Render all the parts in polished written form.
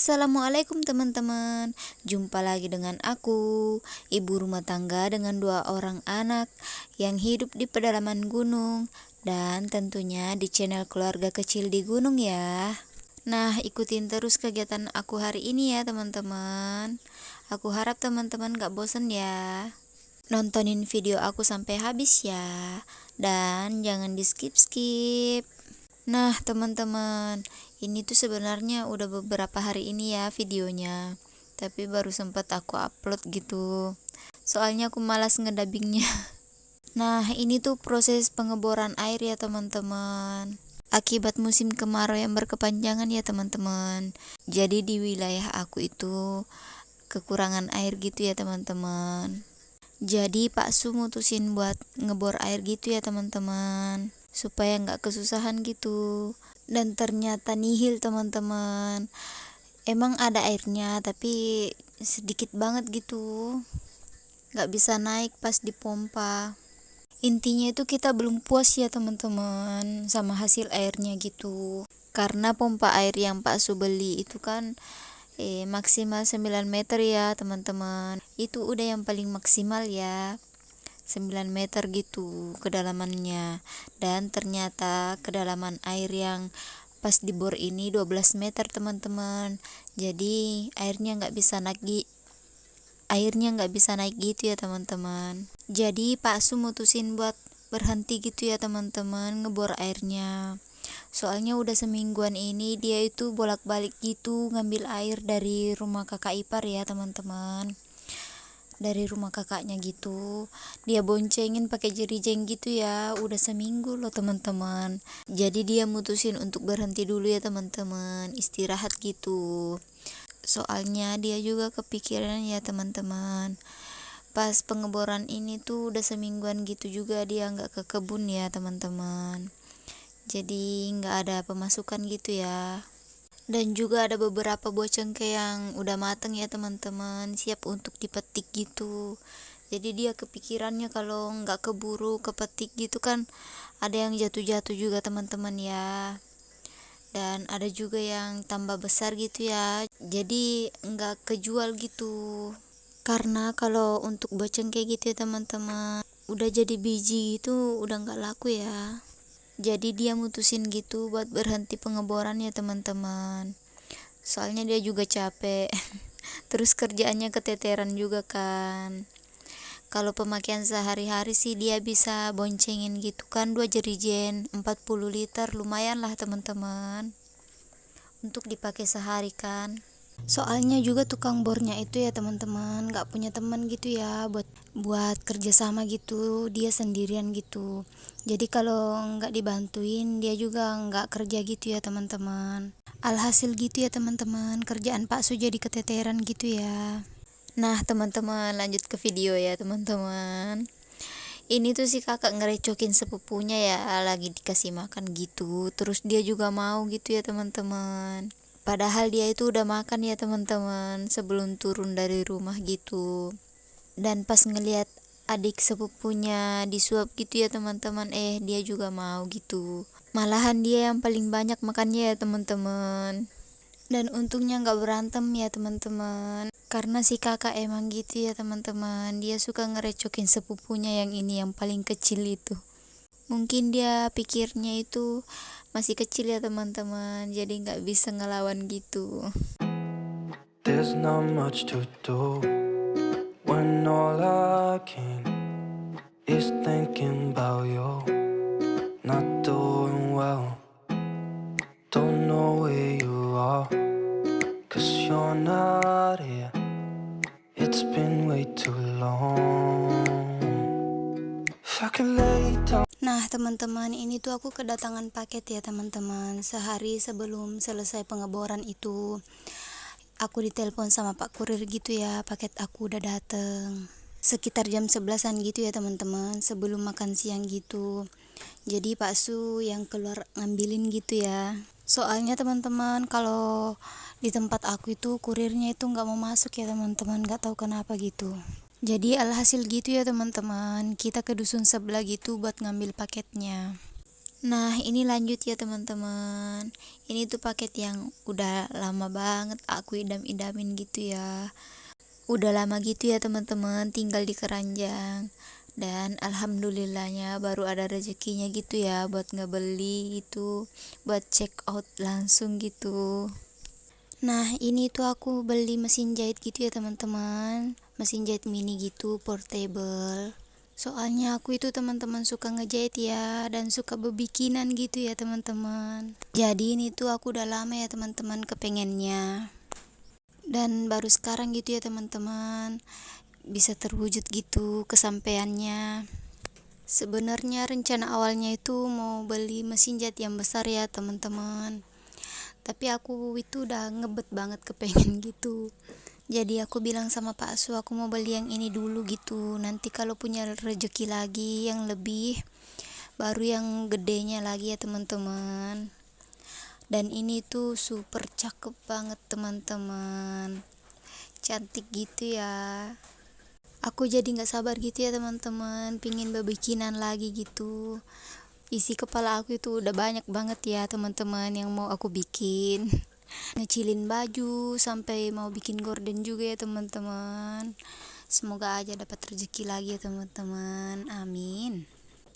Assalamualaikum teman-teman. Jumpa lagi dengan aku, ibu rumah tangga dengan 2 orang anak yang hidup di pedalaman gunung dan tentunya di channel keluarga kecil di gunung ya. Nah, ikutin terus kegiatan aku hari ini ya teman-teman. Aku harap teman-teman gak bosan ya. Nontonin video aku sampai habis ya. Dan jangan di skip-skip. Nah teman-teman, ini tuh sebenarnya udah beberapa hari ini ya videonya, tapi baru sempat aku upload gitu. Soalnya aku malas ngedabingnya. Nah, ini tuh proses pengeboran air ya teman-teman. Akibat musim kemarau yang berkepanjangan ya teman-teman. Jadi di wilayah aku itu kekurangan air gitu ya teman-teman. Jadi Pak Su mutusin buat ngebor air gitu ya teman-teman, supaya nggak kesusahan gitu. Dan ternyata nihil teman-teman, emang ada airnya tapi sedikit banget gitu, nggak bisa naik pas dipompa. Intinya itu kita belum puas ya teman-teman sama hasil airnya gitu, karena pompa air yang Pak Su beli itu kan maksimal 9 meter ya teman-teman. Itu udah yang paling maksimal ya, 9 meter gitu kedalamannya. Dan ternyata kedalaman air yang pas dibor ini 12 meter teman-teman. Jadi airnya nggak bisa naik gitu ya teman-teman. Jadi Pak Su mutusin buat berhenti gitu ya teman-teman ngebor airnya. Soalnya udah semingguan ini dia itu bolak-balik gitu ngambil air dari rumah kakak ipar ya teman-teman. Dari rumah kakaknya gitu, dia boncengin pakai jerijeng gitu ya, udah seminggu loh teman-teman. Jadi dia mutusin untuk berhenti dulu ya teman-teman, istirahat gitu. Soalnya dia juga kepikiran ya teman-teman, pas pengeboran ini tuh udah semingguan gitu juga dia nggak ke kebun ya teman-teman. Jadi nggak ada pemasukan gitu ya. Dan juga ada beberapa buah cengkeh yang udah mateng ya teman-teman, siap untuk dipetik gitu. Jadi dia kepikirannya kalau nggak keburu kepetik gitu kan ada yang jatuh-jatuh juga teman-teman ya. Dan ada juga yang tambah besar gitu ya, jadi nggak kejual gitu. Karena kalau untuk buah cengkeh gitu ya teman-teman, udah jadi biji itu udah nggak laku ya. Jadi dia mutusin gitu buat berhenti pengeboran ya teman-teman. Soalnya dia juga capek. Terus kerjaannya keteteran juga kan. Kalau pemakaian sehari-hari sih dia bisa boncengin gitu kan 2 jerigen 40 liter, lumayan lah teman-teman untuk dipakai sehari kan. Soalnya juga tukang bornya itu ya teman-teman nggak punya teman gitu ya buat kerjasama gitu, dia sendirian gitu. Jadi kalau nggak dibantuin dia juga nggak kerja gitu ya teman-teman. Alhasil gitu ya teman-teman, kerjaan Pak Su jadi keteteran gitu ya. Nah teman-teman, lanjut ke video ya teman-teman. Ini tuh si kakak ngerecokin sepupunya ya, lagi dikasih makan gitu, terus dia juga mau gitu ya teman-teman. Padahal dia itu udah makan ya teman-teman sebelum turun dari rumah gitu. Dan pas ngelihat adik sepupunya disuap gitu ya teman-teman, dia juga mau gitu. Malahan dia yang paling banyak makannya ya teman-teman. Dan untungnya nggak berantem ya teman-teman. Karena si kakak emang gitu ya teman-teman, dia suka ngerecokin sepupunya yang ini yang paling kecil itu. Mungkin dia pikirnya itu masih kecil ya teman-teman, jadi nggak bisa ngelawan gitu. There's not much to do when all I can is thinking about you. Not doing well, don't know where you are, 'cause you're not here. It's been way too long. If I could lay down. Nah teman-teman, ini tuh aku kedatangan paket ya teman-teman. Sehari sebelum selesai pengeboran itu aku ditelepon sama Pak Kurir gitu ya, paket aku udah dateng sekitar jam 11-an gitu ya teman-teman, sebelum makan siang gitu. Jadi Pak Su yang keluar ngambilin gitu ya. Soalnya teman-teman, kalau di tempat aku itu kurirnya itu nggak mau masuk ya teman-teman, nggak tahu kenapa gitu. Jadi alhasil gitu ya teman-teman, kita ke dusun sebelah gitu buat ngambil paketnya. Nah, ini lanjut ya teman-teman. Ini tuh paket yang udah lama banget aku idam-idamin gitu ya. Udah lama gitu ya teman-teman tinggal di keranjang. Dan alhamdulillahnya baru ada rezekinya gitu ya buat ngebeli gitu, buat check out langsung gitu. Nah, ini tuh aku beli mesin jahit gitu ya teman-teman. Mesin jahit mini gitu, portable. Soalnya aku itu teman-teman suka ngejahit ya dan suka bebikinan gitu ya teman-teman. Jadi ini tuh aku udah lama ya teman-teman kepengennya. Dan baru sekarang gitu ya teman-teman bisa terwujud gitu kesampaiannya. Sebenarnya rencana awalnya itu mau beli mesin jahit yang besar ya teman-teman. Tapi aku itu udah ngebet banget kepengen gitu. Jadi aku bilang sama Pak Su aku mau beli yang ini dulu gitu. Nanti kalau punya rezeki lagi yang lebih baru yang gedenya lagi ya teman-teman. Dan ini tuh super cakep banget teman-teman. Cantik gitu ya. Aku jadi nggak sabar gitu ya teman-teman, pingin bebikinan lagi gitu. Isi kepala aku itu udah banyak banget ya teman-teman yang mau aku bikin. Ngecilin baju sampai mau bikin gorden juga ya teman-teman. Semoga aja dapat rezeki lagi ya teman-teman. Amin.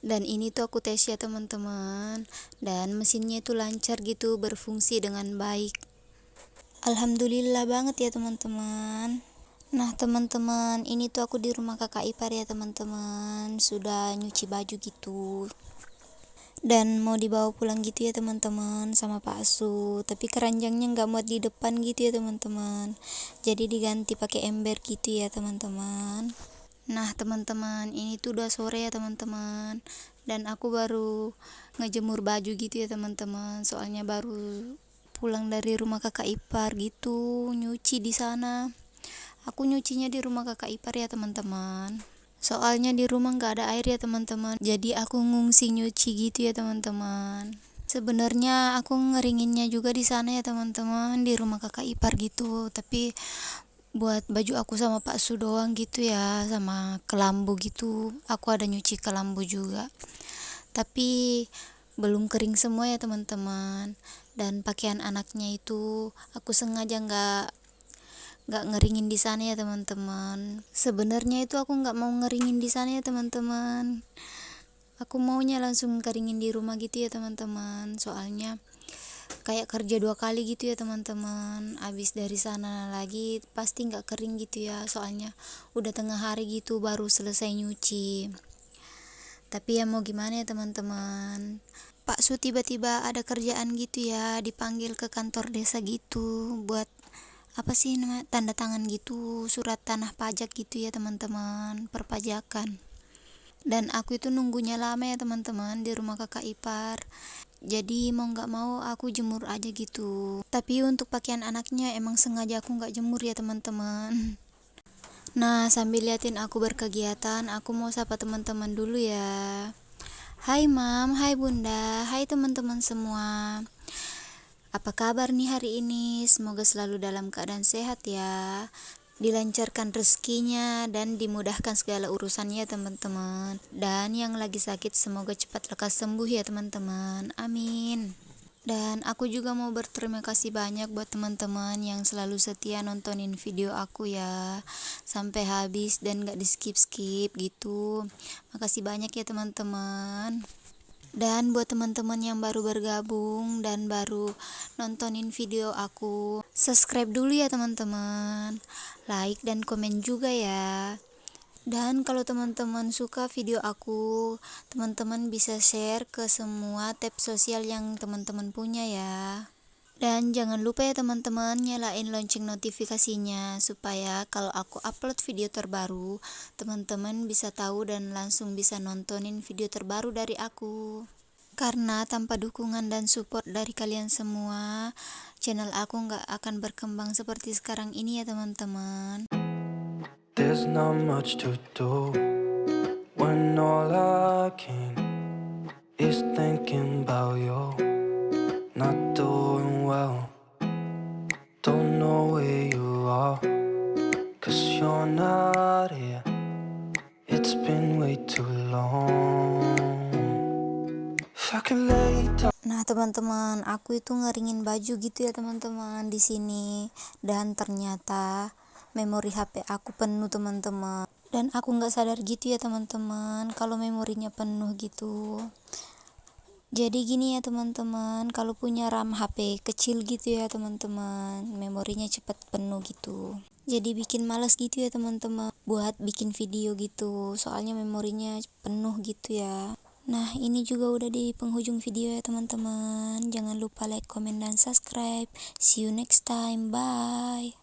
Dan ini tuh aku tes ya teman-teman. Dan mesinnya itu lancar gitu, berfungsi dengan baik. Alhamdulillah banget ya teman-teman. Nah teman-teman, ini tuh aku di rumah kakak ipar ya teman-teman. Sudah nyuci baju gitu. Dan mau dibawa pulang gitu ya teman-teman sama Pak Su. Tapi keranjangnya nggak muat di depan gitu ya teman-teman. Jadi diganti pakai ember gitu ya teman-teman. Nah teman-teman, ini tuh udah sore ya teman-teman. Dan aku baru ngejemur baju gitu ya teman-teman. Soalnya baru pulang dari rumah kakak ipar gitu, nyuci di sana. Aku nyucinya di rumah kakak ipar ya teman-teman. Soalnya di rumah nggak ada air ya teman-teman. Jadi aku ngungsi nyuci gitu ya teman-teman. Sebenarnya aku ngeringinnya juga di sana ya teman-teman, di rumah kakak ipar gitu. Tapi buat baju aku sama Pak Su doang gitu ya, sama kelambu gitu. Aku ada nyuci kelambu juga. Tapi belum kering semua ya teman-teman. Dan pakaian anaknya itu aku sengaja nggak ngeringin di sana ya teman-teman. Sebenarnya itu aku nggak mau ngeringin di sana ya teman-teman. Aku maunya langsung keringin di rumah gitu ya teman-teman. Soalnya kayak kerja 2 kali gitu ya teman-teman. Abis dari sana lagi pasti nggak kering gitu ya. Soalnya udah tengah hari gitu baru selesai nyuci. Tapi ya mau gimana ya teman-teman. Pak Su tiba-tiba ada kerjaan gitu ya, dipanggil ke kantor desa gitu buat apa sih nama tanda tangan gitu, surat tanah pajak gitu ya teman-teman, perpajakan. Dan aku itu nunggunya lama ya teman-teman di rumah kakak ipar. Jadi mau nggak mau aku jemur aja gitu. Tapi untuk pakaian anaknya emang sengaja aku nggak jemur ya teman-teman. Nah sambil liatin aku berkegiatan, aku mau sapa teman-teman dulu ya. Hai Mam, hai Bunda, hai teman-teman semua. Apa kabar nih hari ini? Semoga selalu dalam keadaan sehat ya. Dilancarkan rezekinya dan dimudahkan segala urusannya teman-teman. Dan yang lagi sakit semoga cepat lekas sembuh ya teman-teman. Amin. Dan aku juga mau berterima kasih banyak buat teman-teman yang selalu setia nontonin video aku ya sampai habis dan gak di skip-skip gitu. Makasih banyak ya teman-teman. Dan buat teman-teman yang baru bergabung dan baru nontonin video aku, subscribe dulu ya teman-teman. Like dan komen juga ya. Dan kalau teman-teman suka video aku, teman-teman bisa share ke semua tab sosial yang teman-teman punya ya. Dan jangan lupa ya teman-teman nyalain lonceng notifikasinya supaya kalau aku upload video terbaru, teman-teman bisa tahu dan langsung bisa nontonin video terbaru dari aku. Karena tanpa dukungan dan support dari kalian semua, channel aku nggak akan berkembang seperti sekarang ini ya teman-teman. There's not much to do when all I can is thinking about you. Not doing well, don't know where you are, 'cause you're not here. It's been way too long. If I could let teman-teman, aku itu ngeringin baju gitu ya teman-teman di sini, dan ternyata memori HP aku penuh teman-teman, dan aku nggak sadar gitu ya teman-teman kalau memorinya penuh gitu. Jadi gini ya teman-teman, kalau punya RAM HP kecil gitu ya teman-teman, memorinya cepet penuh gitu. Jadi bikin males gitu ya teman-teman buat bikin video gitu, soalnya memorinya penuh gitu ya. Nah, ini juga udah di penghujung video ya teman-teman. Jangan lupa like, comment, dan subscribe. See you next time. Bye.